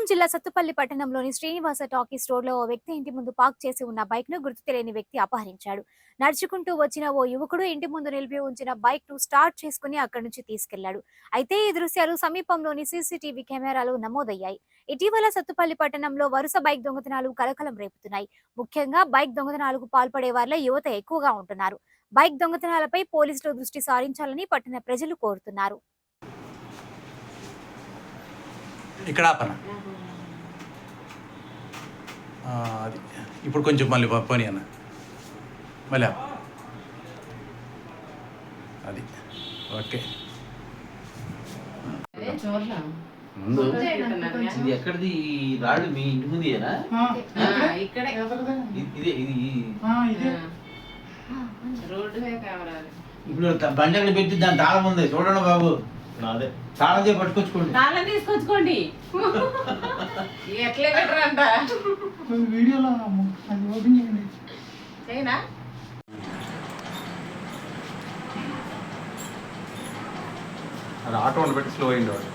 జిల్లా సత్తుపల్లి పట్టణంలోని శ్రీనివాస టాకీస్ రోడ్లో ఓ వ్యక్తి ఇంటి ముందు పార్క్ చేసి ఉన్న బైక్ ను గుర్తు తెలియని వ్యక్తి అపహరించాడు. నడుచుకుంటూ వచ్చిన ఓ యువకుడు ఇంటి ముందు నిలిపి ఉంచిన బైక్ ను స్టార్ట్ చేసుకుని అక్కడి నుంచి తీసుకెళ్లాడు. అయితే ఈ దృశ్యాలు సమీపంలోని సీసీటీవీ కెమెరాలో నమోదయ్యాయి. ఇటీవల సత్తుపల్లి పట్టణంలో వరుస బైక్ దొంగతనాలు కలకలం రేపుతున్నాయి. ముఖ్యంగా బైక్ దొంగతనాలకు పాల్పడే వారిలో యువత ఎక్కువగా ఉంటున్నారు. బైక్ దొంగతనాలపై పోలీసులు దృష్టి సారించాలని పట్టణ ప్రజలు కోరుతున్నారు. ఇక్కడ ఆపన అది ఇప్పుడు కొంచెం మళ్ళీ పోనీ అన్న మళ్ళీ అది ఓకే. ముందు ఇది ఎక్కడిది రాడు మీ ఇంటి ముందు ఇప్పుడు బండి అక్కడ పెట్టి దాని తాళం ఉంది చూడండి బాబు. అదే తాళం చేసి పట్టుకొచ్చుకోండి. తాళం తీసుకొచ్చుకోండి. ఎట్లే పెట్టరంట వీడియోలో అది ఓపెన్ చేయండి. చేయనా అది ఆటోని పెట్టి స్లో అయింది వాడు.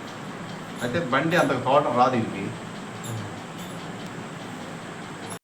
అయితే బండి అంత తోట రాదు ఇది.